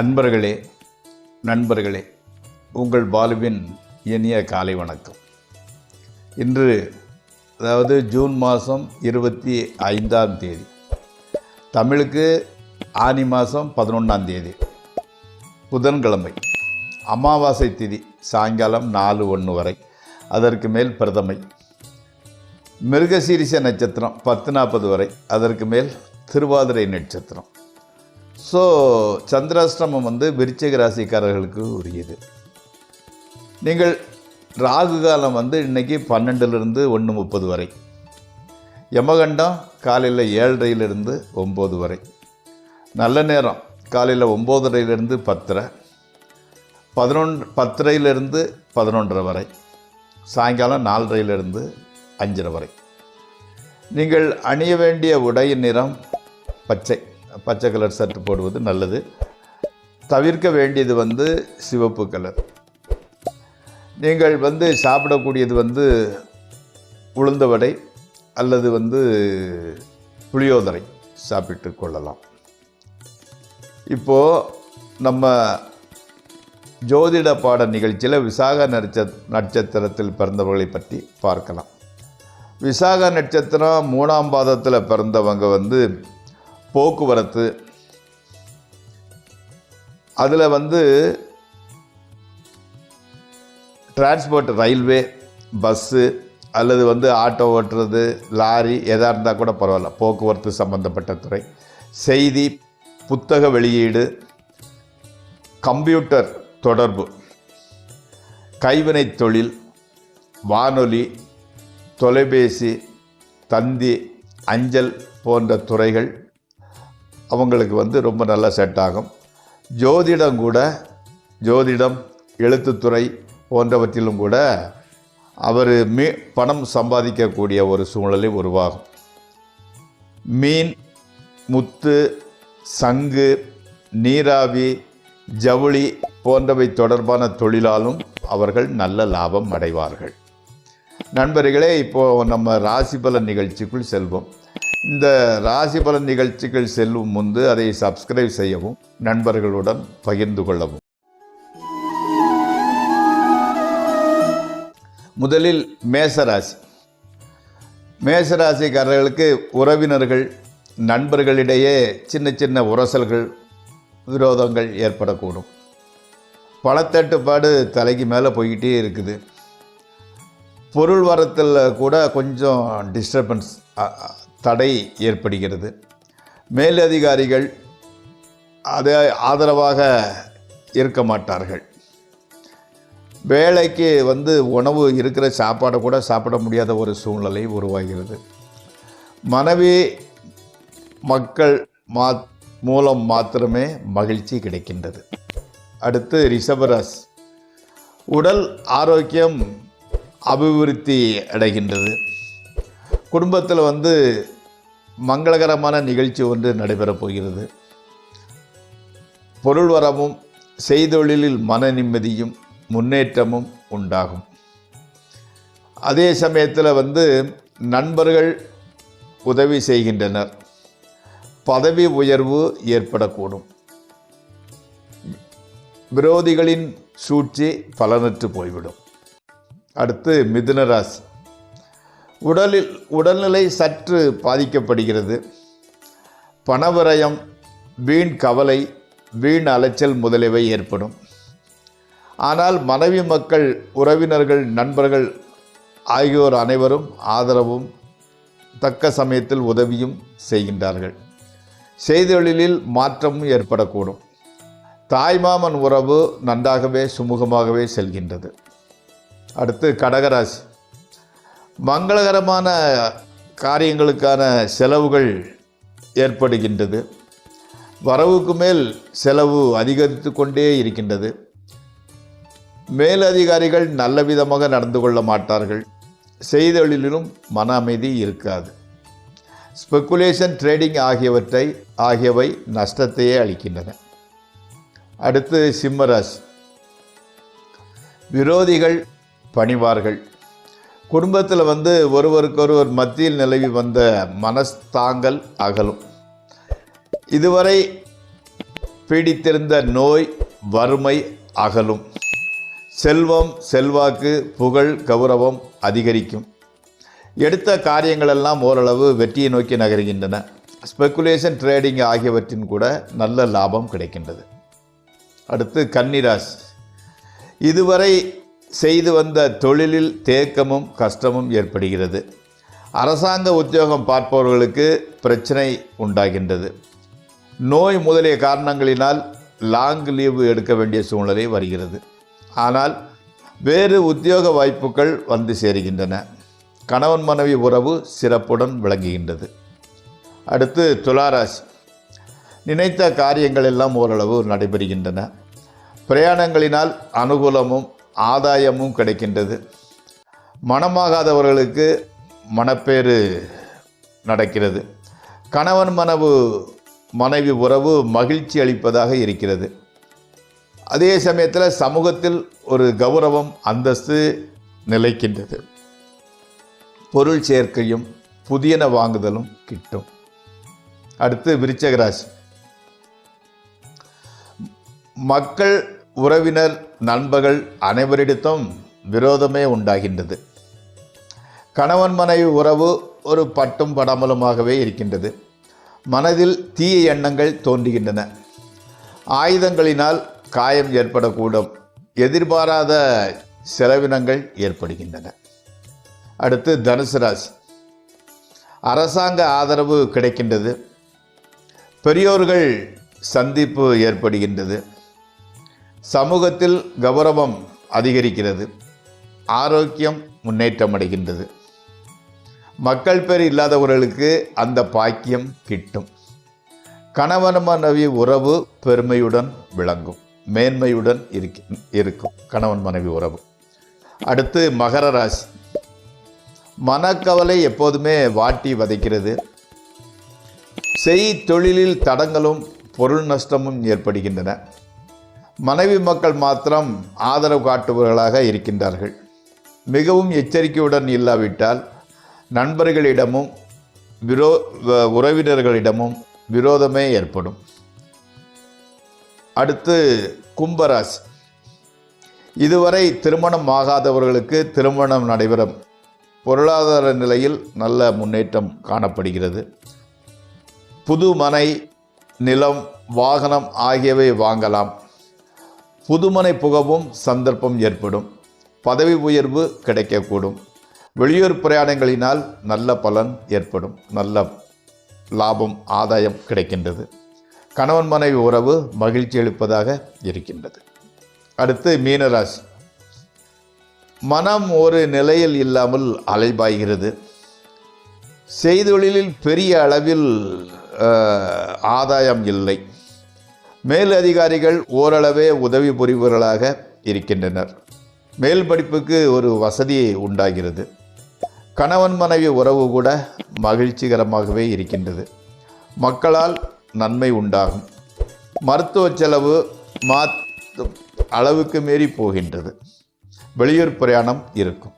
அன்பர்களே, நண்பர்களே, உங்கள் பாலுவின் இனிய காலை வணக்கம். இன்று அதாவது ஜூன் மாதம் 25ஆம் தேதி, தமிழுக்கு ஆனி மாதம் 11ஆம் தேதி, புதன்கிழமை, அமாவாசை திதி சாயங்காலம் 4:01 வரை, அதற்கு மேல் பிரதமை. மிருகசீரிஷ நட்சத்திரம் 10:40 வரை, அதற்கு மேல் திருவாதிரை நட்சத்திரம். ஸோ சந்திராஷ்டிரமம் விருச்சிக ராசிக்காரர்களுக்கு உரியது. நீங்கள் ராகு காலம் இன்றைக்கி 12லிருந்து 1:30 வரை, யமகண்டம் காலையில் 7:30லிருந்து 9 வரை, நல்ல நேரம் காலையில் 9:30லிருந்து 10:30, 10:30லிருந்து 11:30 வரை, சாயங்காலம் 4:30லிருந்து 5:30 வரை. நீங்கள் அணிய வேண்டிய உடையின் நிறம் பச்சை கலர் சர்ட் போடுவது நல்லது. தவிர்க்க வேண்டியது சிவப்பு கலர். நீங்கள் சாப்பிடக்கூடியது உளுந்த வடை அல்லது புளியோதரை சாப்பிட்டு கொள்ளலாம். இப்போது நம்ம ஜோதிட பாட நிகழ்ச்சியில் விசாக நட்சத்திரத்தில் பிறந்தவர்களை பற்றி பார்க்கலாம். விசாக நட்சத்திரம் 3ஆம் பாதத்தில் பிறந்தவங்க போக்குவரத்து, அதில் டிரான்ஸ்போர்ட், ரயில்வே, பஸ்ஸு அல்லது ஆட்டோ ஓட்டுறது, லாரி எதாக இருந்தால் கூட பரவாயில்ல, போக்குவரத்து சம்பந்தப்பட்ட துறை, செய்தி, புத்தக வெளியீடு, கம்ப்யூட்டர் தொடர்பு, கைவினைத் தொழில், வானொலி, தொலைபேசி, தந்தி, அஞ்சல் போன்ற துறைகள் அவங்களுக்கு ரொம்ப நல்லா செட் ஆகும். ஜோதிடம், எழுத்துத்துறை போன்றவற்றிலும் கூட அவர் பணம் சம்பாதிக்கக்கூடிய ஒரு சூழ்நிலை உருவாகும். மீன், முத்து, சங்கு, நீராவி, ஜவுளி போன்றவை தொடர்பான தொழிலாலும் அவர்கள் நல்ல லாபம் அடைவார்கள். நண்பர்களே, இப்போது நம்ம ராசி பலன் நிகழ்ச்சிக்குள் செல்வோம். இந்த ராசி பலன் நிகழ்ச்சிகள் செல்லும் முன்பு அதை சப்ஸ்கிரைப் செய்யவும், நண்பர்களுடன் பகிர்ந்து கொள்ளவும். முதலில் மேசராசிக்காரர்களுக்கு உறவினர்கள், நண்பர்களிடையே சின்ன உரசல்கள், விரோதங்கள் ஏற்படக்கூடும். பணத்தட்டுப்பாடு தலைக்கு மேலே போய்கிட்டே இருக்குது. பொருள் வரத்தில் கூட கொஞ்சம் டிஸ்டர்பன்ஸ், தடை ஏற்படுகிறது. மேலதிகாரிகள் அதை ஆதரவாக இருக்க மாட்டார்கள். வேலைக்கு உணவு இருக்கிற சாப்பாடை கூட சாப்பிட முடியாத ஒரு சூழ்நிலை உருவாகிறது. மனைவி மக்கள் மூலம் மாத்திரமே மகிழ்ச்சி கிடைக்கின்றது. அடுத்து ரிஷபராசி. உடல் ஆரோக்கியம் அபிவிருத்தி அடைகின்றது. குடும்பத்தில் மங்களகரமான நிகழ்ச்சி ஒன்று நடைபெறப் போகிறது. பொருள் வரமும், செய்தொழிலில் மன நிம்மதியும் முன்னேற்றமும் உண்டாகும். அதே சமயத்தில் நண்பர்கள் உதவி செய்கின்றனர். பதவி உயர்வு ஏற்படக்கூடும். விரோதிகளின் சூழ்ச்சி பலனற்று போய்விடும். அடுத்து மிதுன ராசி. உடல்நிலை சற்று பாதிக்கப்படுகிறது. பணவிரயம், வீண் கவலை, வீண் அலைச்சல் முதலியவை ஏற்படும். ஆனால் மனைவி மக்கள், உறவினர்கள், நண்பர்கள் ஆகியோர் அனைவரும் ஆதரவும் தக்க சமயத்தில் உதவியும் செய்கின்றார்கள். செய்தொழிலில் மாற்றமும் ஏற்படக்கூடும். தாய்மாமன் உறவு நன்றாகவே சுமூகமாகவே செல்கின்றது. அடுத்து கடகராசி. மங்களகரமான காரியங்களுக்கான செலவுகள் ஏற்படுகின்றது. வரவுக்கு மேல் செலவு அதிகரித்து கொண்டே இருக்கின்றது. மேலதிகாரிகள் நல்ல விதமாக நடந்து கொள்ள மாட்டார்கள். செய்தொழிலிலும் மன அமைதி இருக்காது. ஸ்பெக்குலேஷன், ட்ரேடிங் ஆகியவை நஷ்டத்தையே அளிக்கின்றன. அடுத்து சிம்மராசி. விரோதிகள் பணிவார்கள். குடும்பத்தில் ஒருவருக்கொருவர் மத்தியில் நிலவி வந்த மனஸ்தாங்கள் அகலும். இதுவரை பீடித்திருந்த நோய் வறுமை அகலும். செல்வம் செல்வாக்கு புகழ் கௌரவம் அதிகரிக்கும். எடுத்த காரியங்களெல்லாம் ஓரளவு வெற்றியை நோக்கி நகர்கின்றன. ஸ்பெக்குலேஷன் ட்ரேடிங் ஆகியவற்றின் கூட நல்ல லாபம் கிடைக்கின்றது. அடுத்து கன்னிராசி. இதுவரை செய்து வந்த தொழிலில் தேக்கமும் கஷ்டமும் ஏற்படுகிறது. அரசாங்க உத்தியோகம் பார்ப்பவர்களுக்கு பிரச்சனை உண்டாகின்றது. நோய் முதலிய காரணங்களினால் லாங் லீவு எடுக்க வேண்டிய சூழ்நிலை வருகிறது. ஆனால் வேறு உத்தியோக வாய்ப்புகள் வந்து சேருகின்றன. கணவன் மனைவி உறவு சிறப்புடன் விளங்குகின்றது. அடுத்து துளாராசி. நினைத்த காரியங்கள் எல்லாம் ஓரளவு நடைபெறுகின்றன. பிரயாணங்களினால் அனுகூலமும் ஆதாயமும் கிடைக்கின்றது. மனமாகாதவர்களுக்கு மனப்பேறு நடக்கிறது. கணவன் மனைவி உறவு மகிழ்ச்சி அளிப்பதாக இருக்கிறது. அதே சமயத்தில் சமூகத்தில் ஒரு கௌரவம் அந்தஸ்து நிலைக்கின்றது. பொருள் சேர்க்கையும் புதியன வாங்குதலும் கிட்டும். அடுத்து விருச்சிக ராசி. மக்கள் உறவினர் நண்பர்கள் அனைவரிடத்தும் விரோதமே உண்டாகின்றது. கணவன் மனைவி உறவு ஒரு பட்டும் படாமலுமாகவே இருக்கின்றது. மனதில் தீய எண்ணங்கள் தோன்றுகின்றன. ஆயுதங்களினால் காயம் ஏற்படக்கூடும். எதிர்பாராத செலவினங்கள் ஏற்படுகின்றன. அடுத்து தனுசு ராசி. அரசாங்க ஆதரவு கிடைக்கின்றது. பெரியோர்கள் சந்திப்பு ஏற்படுகின்றது. சமூகத்தில் கௌரவம் அதிகரிக்கிறது. ஆரோக்கியம் முன்னேற்றம் அடைகின்றது. மக்கள் பேர் இல்லாதவர்களுக்கு அந்த பாக்கியம் கிட்டும். கணவன் மனைவி உறவு பெருமையுடன் விளங்கும். மேன்மையுடன் இருக்கும் கணவன் மனைவி உறவு. அடுத்து மகர ராசி. மனக்கவலை எப்போதுமே வாட்டி வதைக்கிறது. தொழிலில் தடங்களும் பொருள் நஷ்டமும் ஏற்படுகின்றன. மனைவி மக்கள் மாத்திரம் ஆதரவு காட்டுபவர்களாக இருக்கின்றார்கள். மிகவும் எச்சரிக்கையுடன் இல்லாவிட்டால் நண்பர்களிடமும் உறவினர்களிடமும் விரோதமே ஏற்படும். அடுத்து கும்பராசி. இதுவரை திருமணம் ஆகாதவர்களுக்கு திருமணம் நடைபெறும். பொருளாதார நிலையில் நல்ல முன்னேற்றம் காணப்படுகிறது. புது மனை நிலம் வாகனம் ஆகியவை வாங்கலாம். புதுமனை புகவும் சந்தர்ப்பம் ஏற்படும். பதவி உயர்வு கிடைக்கக்கூடும். வெளியூர் பிரயாணங்களினால் நல்ல பலன் ஏற்படும். நல்ல லாபம் ஆதாயம் கிடைக்கின்றது. கணவன் மனைவி உறவு மகிழ்ச்சி அளிப்பதாக இருக்கின்றது. அடுத்து மீனராசி. மனம் ஒரு நிலையில் இல்லாமல் அலைபாய்கிறது. செய்தொழிலில் பெரிய அளவில் ஆதாயம் இல்லை. மேல் அதிகாரிகள் ஓரளவே உதவி புரிபவர்களாக இருக்கின்றனர். மேல் படிப்புக்கு ஒரு வசதி உண்டாகிறது. கணவன் மனைவி உறவு கூட மகிழ்ச்சிகரமாகவே இருக்கின்றது. மக்களால் நன்மை உண்டாகும். மருத்துவ செலவு அளவுக்கு மீறி போகின்றது. வெளியூர் பிரயாணம் இருக்கும்.